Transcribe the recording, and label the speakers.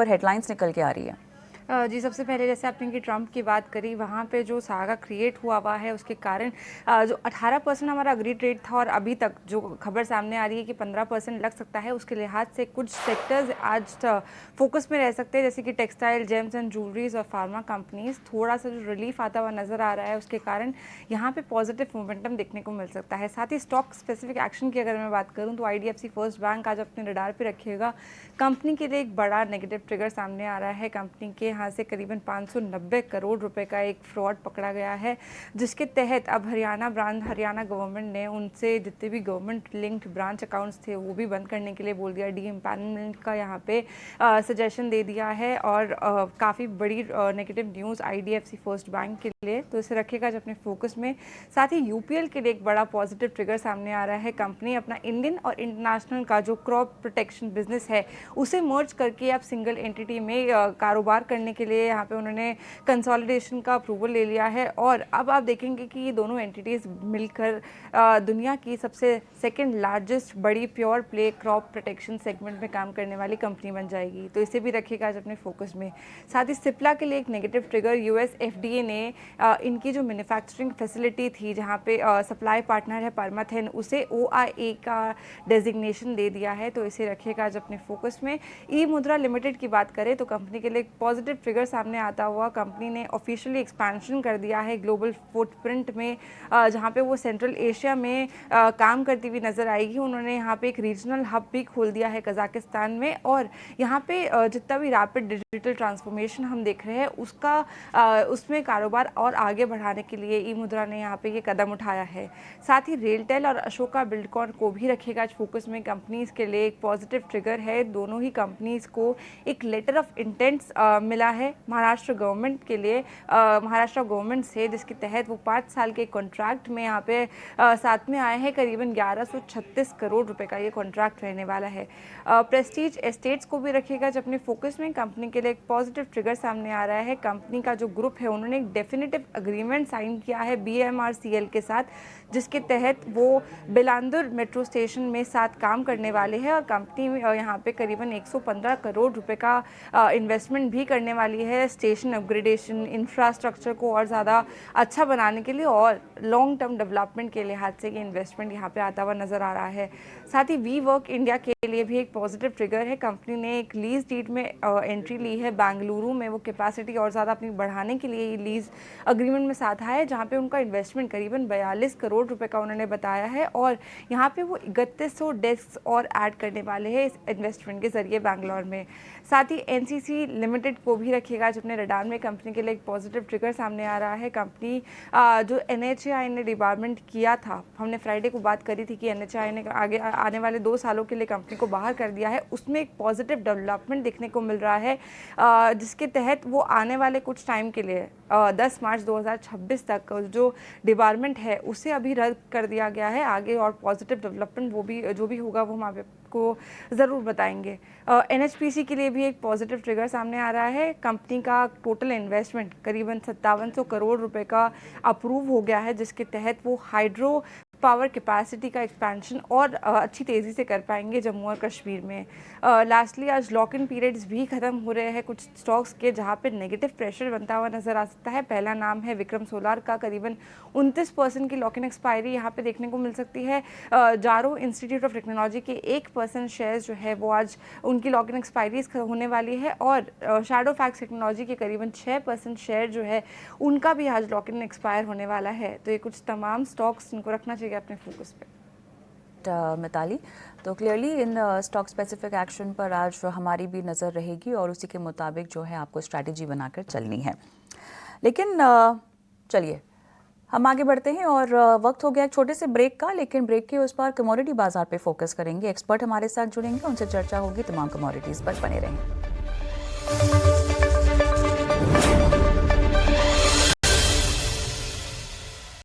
Speaker 1: पर हेडलाइंस निकल के आ रही है?
Speaker 2: जी, सबसे पहले जैसे आपने कि ट्रंप की बात करी, वहाँ पे जो सागा क्रिएट हुआ है उसके कारण जो 18% हमारा अग्री ट्रेड था और अभी तक जो खबर सामने आ रही है कि 15% लग सकता है, उसके लिहाज से कुछ सेक्टर्स आज फोकस में रह सकते हैं, जैसे कि टेक्सटाइल, जेम्स एंड ज्वेलरीज और फार्मा कंपनीज। थोड़ा सा जो रिलीफ आता हुआ नजर आ रहा है उसके कारण यहाँ पे पॉजिटिव मोमेंटम देखने को मिल सकता है। साथ ही स्टॉक स्पेसिफिक एक्शन की अगर मैं बात करूँ तो IDFC फर्स्ट बैंक आज अपने रडार पर रखिएगा। कंपनी के लिए एक बड़ा नेगेटिव ट्रिगर सामने आ रहा है। कंपनी के यहाँ से करीबन 590 करोड़ रुपए का एक फ्रॉड पकड़ा गया है, जिसके तहत अब हरियाणा गवर्नमेंट ने उनसे जितने भी गवर्नमेंट लिंक्ड ब्रांच अकाउंट्स थे वो भी बंद करने के लिए बोल दिया। डी एम्पैनलमेंट का यहाँ पे सजेशन दे दिया है और काफ़ी बड़ी negative news IDFC first bank के लिए, तो इसे रखेगा आज अपने फोकस में। साथ ही UPL के लिए एक बड़ा पॉजिटिव ट्रिगर सामने आ रहा है। कंपनी अपना इंडियन और इंटरनेशनल का जो क्रॉप प्रोटेक्शन बिजनेस है उसे मर्ज करके अब सिंगल एंटिटी में कारोबार करने के लिए यहाँ पे उन्होंने कंसोलिडेशन का अप्रूवल ले लिया है और अब आप देखेंगे कि ये दोनों एंटिटीज़ मिलकर दुनिया की सबसे सेकंड लार्जेस्ट बड़ी pure play crop protection segment में काम करने वाली कंपनी बन जाएगी, तो इसे भी रखिएगा आज अपने फोकस में। साथ ही सिप्ला के लिए एक नेगेटिव ट्रिगर, US FDA ने इनकी जो मैन्युफैक्चरिंग फैसिलिटी थी जहाँ पे सप्लाई पार्टनर है परमाथेन, उसे OIA का डेजिग्नेशन दे दिया है, तो इसे रखिएगा आज अपने फोकस में। ई मुद्रा लिमिटेड की बात करें तो कंपनी के लिए एक पॉजिटिव ट्रिगर सामने आता हुआ, कंपनी ने ऑफिशियली एक्सपेंशन कर दिया है ग्लोबल फुटप्रिंट में, जहाँ पे वो सेंट्रल एशिया में काम करती हुई नजर आएगी। उन्होंने यहाँ पे एक रीजनल हब भी खोल दिया है कजाकिस्तान में और यहाँ पे जितना भी रैपिड डिजिटल ट्रांसफॉर्मेशन हम देख रहे हैं उसमें कारोबार और आगे बढ़ाने के लिए ई मुद्रा ने यहाँ पे ये कदम उठाया है। साथ ही रेलटेल और अशोका बिल्डकॉन को भी रखेगा आज फोकस में। कंपनीज के लिए एक पॉजिटिव ट्रिगर है, दोनों ही कंपनीज को एक लेटर ऑफ इंटेंट्स मिला है महाराष्ट्र गवर्नमेंट के लिए, महाराष्ट्र गवर्नमेंट से, जिसके तहत वो 5 साल के कॉन्ट्रैक्ट में यहाँ पे साथ में आए हैं। करीबन 1136 करोड़ रुपए का ये कॉन्ट्रैक्ट रहने वाला है। प्रेस्टीज एस्टेट्स को भी रखिएगा जब अपने फोकस में। कंपनी के लिए एक पॉजिटिव ट्रिगर सामने आ रहा है। कंपनी का जो ग्रुप है उन्होंने एक डेफिनेटिव अग्रीमेंट साइन किया है BMRCL के साथ, जिसके तहत वो बिलांदुर मेट्रो स्टेशन में साथ काम करने वाले हैं और कंपनी यहाँ पे करीबन 115 करोड़ रुपए का इन्वेस्टमेंट भी करने वाली है स्टेशन अपग्रेडेशन, इंफ्रास्ट्रक्चर को और ज़्यादा अच्छा बनाने के लिए और लॉन्ग टर्म डेवलपमेंट के लिहाज से ये इन्वेस्टमेंट यहाँ पे आता हुआ नज़र आ रहा है। साथ ही WeWork इंडिया के लिए भी एक पॉजिटिव ट्रिगर है। कंपनी ने एक लीज डीड में एंट्री ली है बेंगलुरु में, वो कैपेसिटी और ज़्यादा अपनी बढ़ाने के लिए ये लीज अग्रीमेंट में साथ आया है, जहाँ पे उनका इन्वेस्टमेंट करीबन 42 करोड़ रुपए का उन्होंने बताया है और यहाँ पे वो 3100 डेस्क और ऐड करने वाले हैं इस इन्वेस्टमेंट के जरिए बैंगलोर में। साथ ही NCC लिमिटेड को भी रखिएगा आज अपने रडार में। कंपनी के लिए एक पॉजिटिव ट्रिगर सामने आ रहा है। कंपनी जो NHAI ने डिपार्टमेंट किया था, हमने फ्राइडे को बात करी थी कि NHAI ने आगे आने वाले 2 सालों के लिए कंपनी को बाहर कर दिया है, उसमें एक पॉजिटिव डेवलपमेंट देखने को मिल रहा है, जिसके तहत वो आने वाले कुछ टाइम के लिए 10 मार्च 2026 तक जो डिपार्टमेंट है उसे अभी रद्द कर दिया गया है। आगे और पॉजिटिव डेवलपमेंट वो भी जो भी होगा वो हम आपको ज़रूर बताएंगे। NHPC के लिए भी एक पॉजिटिव ट्रिगर सामने आ रहा है। कंपनी का टोटल इन्वेस्टमेंट करीबन 5700 करोड़ रुपए का अप्रूव हो गया है, जिसके तहत वो हाइड्रो पावर कैपेसिटी का एक्सपेंशन और अच्छी तेज़ी से कर पाएंगे जम्मू और कश्मीर में। लास्टली आज लॉक इन पीरियड्स भी ख़त्म हो रहे हैं कुछ स्टॉक्स के, जहां पे नेगेटिव प्रेशर बनता हुआ नज़र आ सकता है। पहला नाम है विक्रम सोलार का, करीबन 29% की लॉक इन एक्सपायरी यहाँ पे देखने को मिल सकती है। जारो इंस्टीट्यूट ऑफ टेक्नोलॉजी के 1% शेयर्स जो है वो आज उनकी लॉक इन एक्सपायरीज होने वाली है और शैडो फैक्स टेक्नोलॉजी के करीबन 6% शेयर जो है उनका भी आज लॉक इन एक्सपायर होने वाला है। तो ये कुछ तमाम स्टॉक्स इनको रखना चाहिए अपने फोकस पे।
Speaker 1: मिताली, तो clearly in stock specific action पर आज हमारी भी नज़र रहेगी और उसी के मुताबिक जो है आपको स्ट्रैटेजी बनाकर चलनी है। लेकिन चलिए हम आगे बढ़ते हैं और वक्त हो गया एक छोटे से ब्रेक का, लेकिन ब्रेक के उस पर कमोडिटी बाजार पे फोकस करेंगे। एक्सपर्ट हमारे साथ जुड़ेंगे, उनसे चर्चा होगी, तमाम कमोडिटीज़ पर बने रहेंगे।